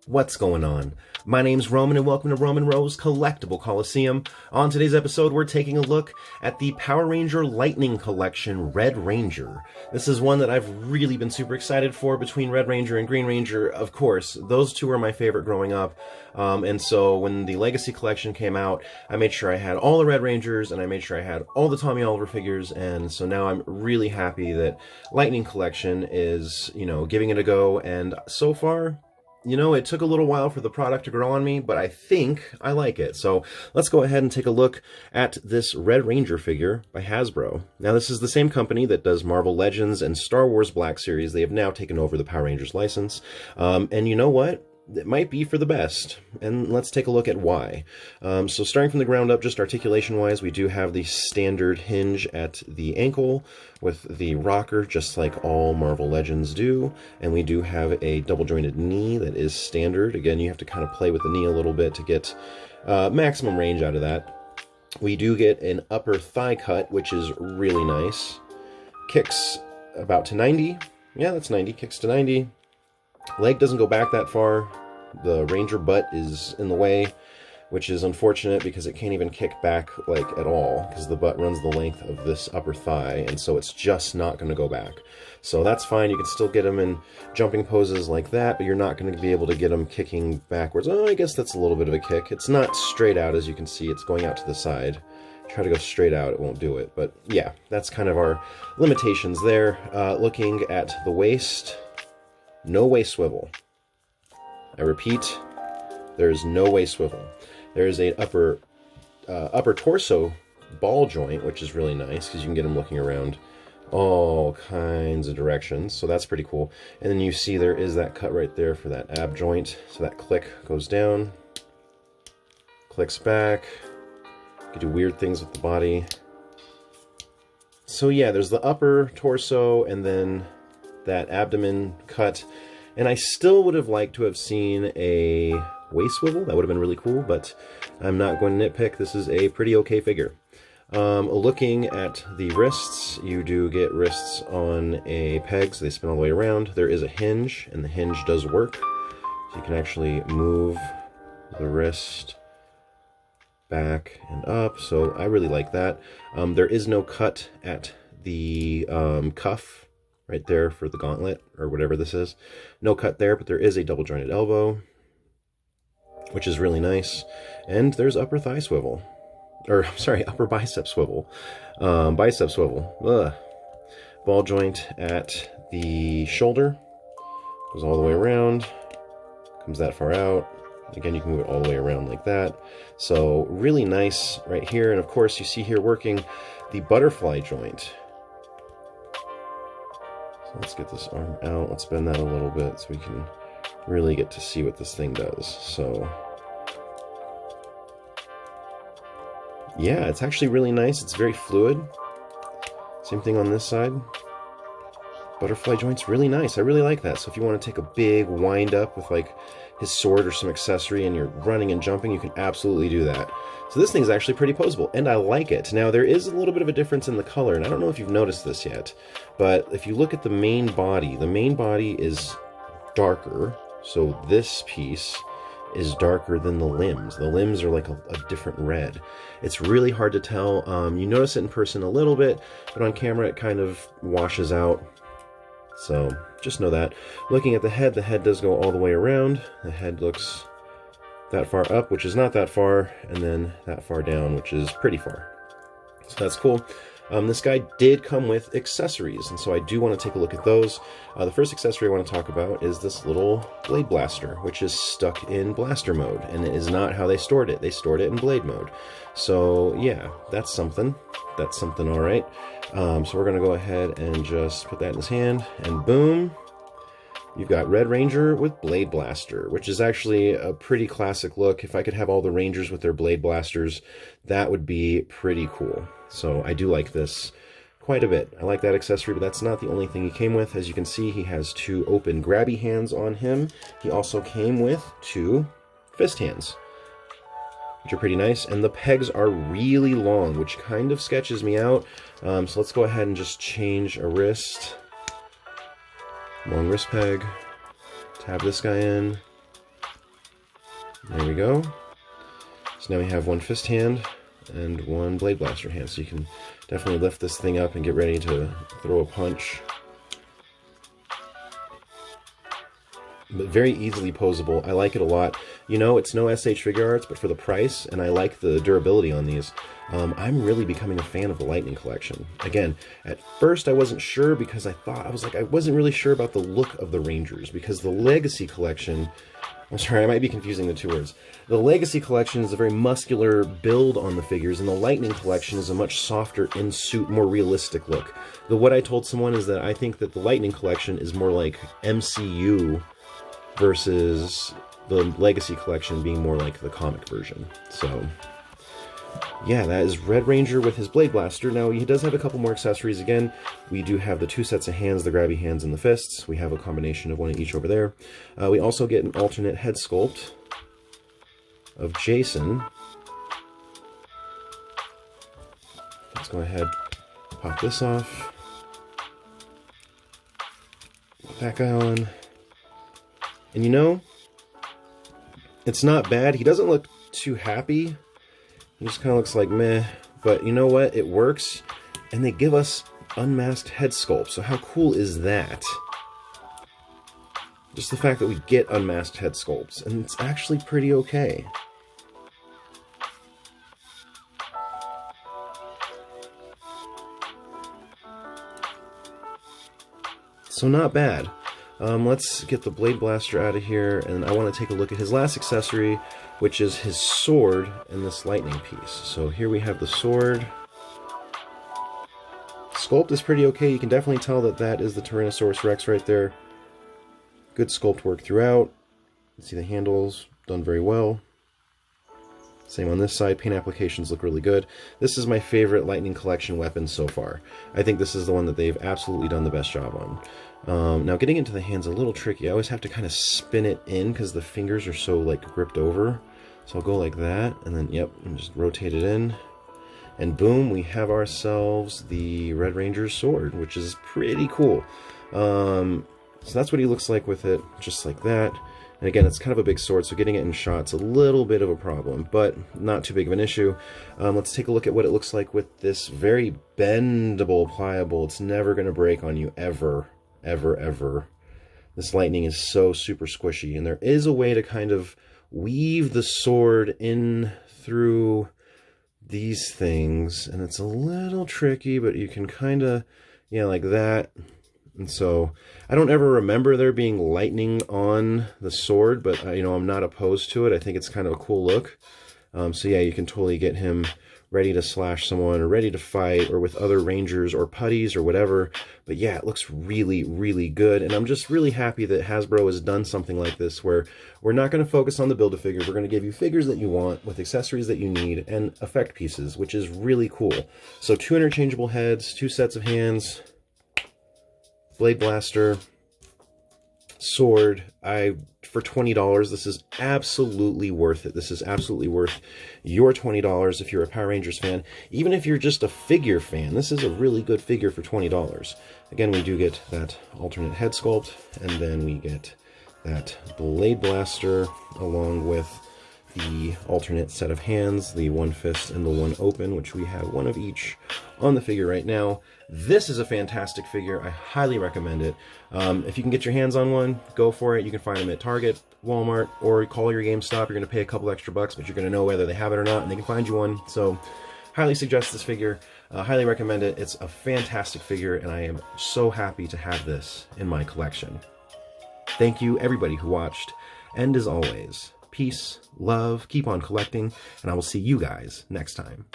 What's going on? My name's Roman and welcome to Roman Rose Collectible Colosseum. On today's episode, we're taking a look at the Power Ranger Lightning Collection Red Ranger. This is one that I've really been super excited for between Red Ranger and Green Ranger. Of course, those two were my favorite growing up. And so when the Legacy Collection came out, I made sure I had all the Red Rangers and I made sure I had all the Tommy Oliver figures. And so now I'm really happy that Lightning Collection is, giving it a go. And so far, it took a little while for the product to grow on me, but I think I like it. So let's go ahead and take a look at this Red Ranger figure by Hasbro. Now, this is the same company that does Marvel Legends and Star Wars Black Series. They have now taken over the Power Rangers license. And you know what? It might be for the best, and let's take a look at why. So starting from the ground up, just articulation-wise, we do have the standard hinge at the ankle with the rocker, just like all Marvel Legends do, and we do have a double-jointed knee that is standard. Again, you have to kind of play with the knee a little bit to get maximum range out of that. We do get an upper thigh cut, which is really nice. Kicks about to 90. Yeah, that's 90. Kicks to 90. Leg doesn't go back that far. The Ranger butt is in the way, which is unfortunate because it can't even kick back at all because the butt runs the length of this upper thigh, and so it's just not going to go back. So that's fine. You can still get them in jumping poses like that, but you're not going to be able to get them kicking backwards. Oh, I guess that's a little bit of a kick. It's not straight out, as you can see. It's going out to the side. Try to go straight out, it won't do it. But yeah, that's kind of our limitations there. Looking at the waist. No waist swivel. I repeat, there is no waist swivel. There is a upper torso ball joint, which is really nice because you can get them looking around all kinds of directions. So that's pretty cool. And then you see there is that cut right there for that ab joint. So that click goes down, clicks back. You can do weird things with the body. So yeah, there's the upper torso and then that abdomen cut, and I still would have liked to have seen a waist swivel. That would have been really cool, but I'm not going to nitpick. This is a pretty okay figure. Looking at the wrists, you do get wrists on a peg, so they spin all the way around. There is a hinge, and the hinge does work. So you can actually move the wrist back and up, so I really like that. There is no cut at the cuff right there for the gauntlet, or whatever this is. No cut there, but there is a double jointed elbow, which is really nice. And there's upper thigh swivel. Or, I'm sorry, upper bicep swivel. Bicep swivel. Ugh. Ball joint at the shoulder. Goes all the way around. Comes that far out. Again, you can move it all the way around like that. So, really nice right here. And of course, you see here working the butterfly joint. Let's get this arm out. Let's bend that a little bit so we can really get to see what this thing does. So, yeah, it's actually really nice. It's very fluid. Same thing on this side. Butterfly joint's really nice. I really like that. So if you want to take a big wind up with his sword or some accessory and you're running and jumping, you can absolutely do that. So this thing's actually pretty poseable, and I like it. Now, there is a little bit of a difference in the color, and I don't know if you've noticed this yet, but if you look at the main body is darker, so this piece is darker than the limbs. The limbs are like a different red. It's really hard to tell. You notice it in person a little bit, but on camera it kind of washes out. So just know that. Looking at the head does go all the way around. The head looks that far up, which is not that far, and then that far down, which is pretty far. So that's cool. This guy did come with accessories, and so I do want to take a look at those. The first accessory I want to talk about is this little blade blaster, which is stuck in blaster mode, and it is not how they stored it. They stored it in blade mode. So yeah, that's something. That's something all right. So we're going to go ahead and just put that in his hand, and boom. You've got Red Ranger with Blade Blaster, which is actually a pretty classic look. If I could have all the Rangers with their Blade Blasters, that would be pretty cool. So I do like this quite a bit. I like that accessory, but that's not the only thing he came with. As you can see, he has two open grabby hands on him. He also came with two fist hands, which are pretty nice. And the pegs are really long, which kind of sketches me out. So let's go ahead and just change a wrist. Long wrist peg tab this guy in. There we go. So now we have one fist hand and one blade blaster hand, so you can definitely lift this thing up and get ready to throw a punch. But very easily posable. I like it a lot. You know, it's no SH Figure Arts, but for the price, and I like the durability on these, I'm really becoming a fan of the Lightning Collection. Again, at first I wasn't sure because I wasn't really sure about the look of the Rangers, because the Legacy Collection, I'm sorry, I might be confusing the two words. The Legacy Collection is a very muscular build on the figures, and the Lightning Collection is a much softer, in-suit, more realistic look. What I told someone is that I think that the Lightning Collection is more like MCU versus the Legacy Collection being more like the comic version. So, yeah, that is Red Ranger with his Blade Blaster. Now, he does have a couple more accessories. Again, we do have the two sets of hands, the grabby hands and the fists. We have a combination of one of each over there. We also get an alternate head sculpt of Jason. Let's go ahead, pop this off. Put that guy on. And you know, it's not bad. He doesn't look too happy. He just kind of looks like meh. But you know what? It works. And they give us unmasked head sculpt. So how cool is that? Just the fact that we get unmasked head sculpts. And it's actually pretty okay. So not bad. Let's get the Blade Blaster out of here, and I want to take a look at his last accessory, which is his sword and this lightning piece. So here we have the sword. Sculpt is pretty okay. You can definitely tell that that is the Tyrannosaurus Rex right there. Good sculpt work throughout. You see the handles done very well. Same on this side. Paint applications look really good. This is my favorite Lightning Collection weapon so far. I think this is the one that they've absolutely done the best job on. Now, getting into the hand's a little tricky. I always have to kind of spin it in because the fingers are so, like, gripped over. So I'll go like that, and then, yep, and just rotate it in. And boom, we have ourselves the Red Ranger's sword, which is pretty cool. So that's what he looks like with it, just like that. And again, it's kind of a big sword, so getting it in shot's a little bit of a problem, but not too big of an issue. Let's take a look at what it looks like with this very bendable, pliable. It's never going to break on you, ever, ever, ever. This lightning is so super squishy, and there is a way to kind of weave the sword in through these things, and it's a little tricky, but you can kind of, yeah, like that. And so I don't ever remember there being lightning on the sword, but you know, I'm not opposed to it. I think it's kind of a cool look. So yeah, you can totally get him ready to slash someone or ready to fight or with other rangers or putties or whatever. But yeah, it looks really, really good. And I'm just really happy that Hasbro has done something like this where we're not going to focus on the Build-A-Figure. We're going to give you figures that you want with accessories that you need and effect pieces, which is really cool. So 2 interchangeable heads, 2 sets of hands, Blade Blaster, sword. For $20, this is absolutely worth it. This is absolutely worth your $20 if you're a Power Rangers fan. Even if you're just a figure fan, this is a really good figure for $20. Again, we do get that alternate head sculpt, and then we get that Blade Blaster along with the alternate set of hands, the one fist and the one open, which we have one of each on the figure right now. This is a fantastic figure. I highly recommend it. If you can get your hands on one, go for it. You can find them at Target, Walmart, or call your GameStop. You're going to pay a couple extra bucks, but you're going to know whether they have it or not, and they can find you one. So, highly suggest this figure. Highly recommend it. It's a fantastic figure, and I am so happy to have this in my collection. Thank you, everybody who watched, and as always, peace, love, keep on collecting, and I will see you guys next time.